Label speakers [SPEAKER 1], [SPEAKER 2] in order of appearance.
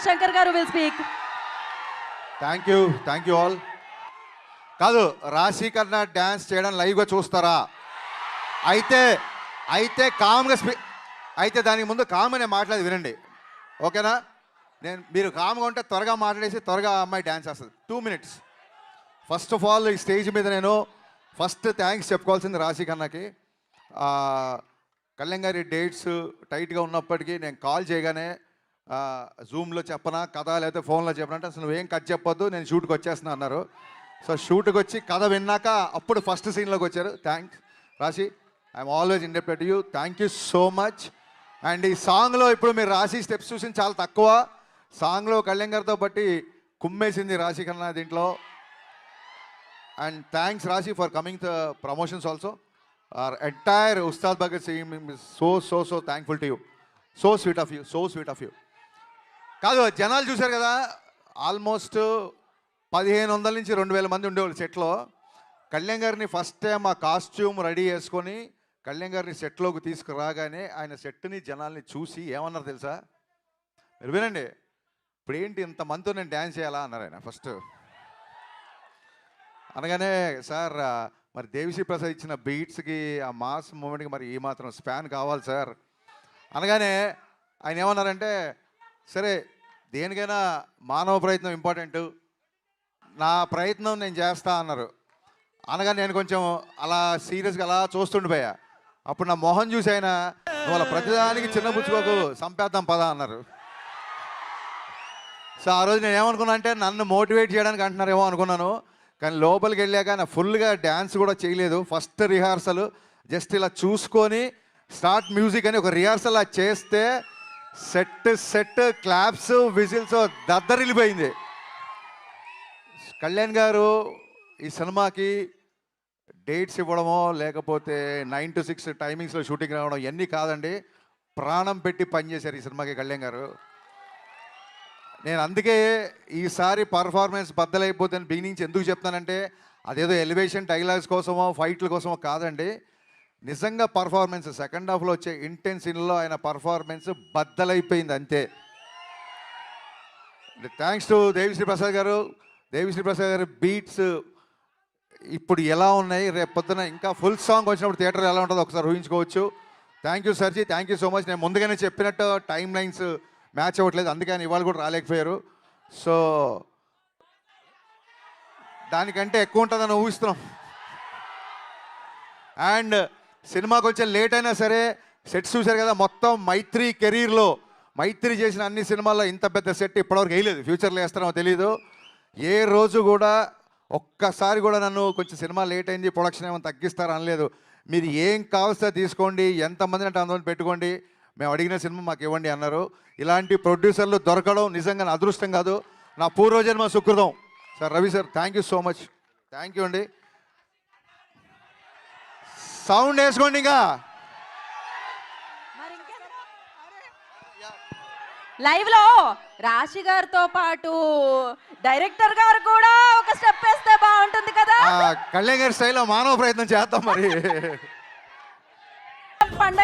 [SPEAKER 1] శంకర్ గారు will speak.
[SPEAKER 2] Thank you all. కాదు, రాశి కన్నా డ్యాన్స్ చేయడం లైవ్గా చూస్తారా? అయితే కామ్గా అయితే దానికి ముందు కామ్ నేను మాట్లాడి వినండి, ఓకేనా? మీరు కామ్గా ఉంటే త్వరగా మాట్లాడేసి త్వరగా అమ్మాయి డ్యాన్స్ చేస్తుంది. 2 minutes. ఫస్ట్ ఆఫ్ ఆల్ ఈ స్టేజ్ మీద నేను ఫస్ట్ థ్యాంక్స్ చెప్పుకోవాల్సింది రాశి కన్నాకి. కళ్యాణ్ గారి డేట్స్ టైట్గా ఉన్నప్పటికీ నేను కాల్ చేయగానే జూమ్లో చెప్పనా కథ లేకపోతే ఫోన్లో చెప్పనంటే అసలు నువ్వేం కథ చెప్పొద్దు, నేను షూట్కి వచ్చేస్తున్నా అన్నారు. సో షూట్కి వచ్చి కథ విన్నాక అప్పుడు ఫస్ట్ సీన్లోకి వచ్చారు. థ్యాంక్స్ రాశి, I'm always indebted to you. Thank you so much. And ఈ సాంగ్లో ఇప్పుడు మీరు రాశి స్టెప్స్ చూసింది చాలా తక్కువ. సాంగ్లో కళ్యాణ్ గారితో బట్టి కుమ్మేసింది రాశి కన్నా దీంట్లో. అండ్ థ్యాంక్స్ రాశి for coming the promotions also. our entire Ustad Bhagat team is so thankful to you. So sweet of you. కాదు, జనాలు చూశారు కదా, ఆల్మోస్ట్ 1500 నుంచి 2000 మంది ఉండేవాళ్ళు సెట్లో. కళ్యాణ్ గారిని ఫస్ట్ టైం ఆ కాస్ట్యూమ్ రెడీ చేసుకొని కళ్యాణ్ గారిని సెట్లోకి తీసుకురాగానే ఆయన సెట్ని జనాల్ని చూసి ఏమన్నారు తెలుసా? మీరు వినండి. ఇప్పుడు ఏంటి ఇంతమందితో నేను డ్యాన్స్ చేయాలా అన్నారు ఆయన ఫస్ట్. అనగానే సార్ మరి దేవిశ్రీ ప్రసాద్ ఇచ్చిన బీట్స్కి ఆ మాస్ మూమెంట్కి మరి ఈ మాత్రం స్పాన్ కావాలి సార్ అనగానే ఆయన ఏమన్నారంటే, సరే దేనికైనా మానవ ప్రయత్నం ఇంపార్టెంట్, నా ప్రయత్నం నేను చేస్తా అన్నారు. అనగా నేను కొంచెం అలా సీరియస్గా అలా చూస్తుండిపోయా. అప్పుడు నా మొహం చూసి ఆయన, నువ్వు అలా ప్రతిదానికి చిన్న పుచ్చుకోకు, సంపేద్దాం పదా అన్నారు. సో ఆ రోజు నేను ఏమనుకున్నా అంటే నన్ను మోటివేట్ చేయడానికి అంటున్నారేమో అనుకున్నాను. కానీ లోపలికి వెళ్ళాక నా ఫుల్గా డ్యాన్స్ కూడా చేయలేదు. ఫస్ట్ రిహార్సల్ జస్ట్ ఇలా చూసుకొని స్టార్ట్ మ్యూజిక్ అని ఒక రిహార్సల్ అది చేస్తే సెట్ క్లాప్స్ విజిల్స్ దద్దరిల్లిపోయింది. కళ్యాణ్ గారు ఈ సినిమాకి డేట్స్ ఇవ్వడమో లేకపోతే 9 to 6 టైమింగ్స్లో షూటింగ్ రావడం ఇవన్నీ కాదండి, ప్రాణం పెట్టి పనిచేశారు ఈ సినిమాకి కళ్యాణ్ గారు. నేను అందుకే ఈసారి పర్ఫార్మెన్స్ బద్దలైపోతే బిగినింగ్స్ ఎందుకు చెప్తానంటే అదేదో ఎలివేషన్ డైలాగ్స్ కోసమో ఫైట్ల కోసమో కాదండి, నిజంగా పర్ఫార్మెన్స్ సెకండ్ హాఫ్లో వచ్చే ఇంటెన్స్ సీన్లో ఆయన పర్ఫార్మెన్స్ బద్దలైపోయింది అంతే. థ్యాంక్స్ టు దేవిశ్రీ ప్రసాద్ గారు. దేవిశ్రీ ప్రసాద్ గారి బీట్స్ ఇప్పుడు ఎలా ఉన్నాయి, రేపు పొద్దున ఇంకా ఫుల్ సాంగ్ వచ్చినప్పుడు థియేటర్ ఎలా ఉంటుందో ఒకసారి ఊహించుకోవచ్చు. థ్యాంక్ యూ సర్జీ, థ్యాంక్ యూ సో మచ్. నేను ముందుగానే చెప్పినట్టు టైం లైన్స్ మ్యాచ్ అవ్వట్లేదు, అందుకే ఆయన ఇవాళ కూడా రాలేకపోయారు. సో దానికంటే ఎక్కువ ఉంటుందని ఊహిస్తున్నాం. అండ్ సినిమా కొంచెం లేట్ అయినా సరే సెట్స్ చూశారు కదా, మొత్తం మైత్రి కెరీర్లో మైత్రి చేసిన అన్ని సినిమాల్లో ఇంత పెద్ద సెట్ ఇప్పటివరకు వేయలేదు. ఫ్యూచర్లో వేస్తారో తెలీదు. ఏ రోజు కూడా ఒక్కసారి కూడా నన్ను కొంచెం సినిమా లేట్ అయింది ప్రొడక్షన్ ఏమైనా తగ్గిస్తారా అనలేదు. మీరు ఏం కావాల్సో తీసుకోండి, ఎంతమంది అంటే అంతమంది పెట్టుకోండి, మేము అడిగిన సినిమా మాకు ఇవ్వండి అన్నారు. ఇలాంటి ప్రొడ్యూసర్లు దొరకడం నిజంగా నా అదృష్టం కాదు, నా పూర్వజన్మ సుకృతం. Sir Ravi sir, thank you so much. Thank you అండి. సౌండ్ వేసుకోండి. ఇంకా
[SPEAKER 1] లైవ్ లో రాశి గారితో పాటు డైరెక్టర్ గారు కూడా ఒక స్టెప్ వేస్తే బాగుంటుంది కదా.
[SPEAKER 2] కళ్యాణ్ గారి స్టైల్లో మానవ ప్రయత్నం చేద్దాం మరి.
[SPEAKER 1] పండగ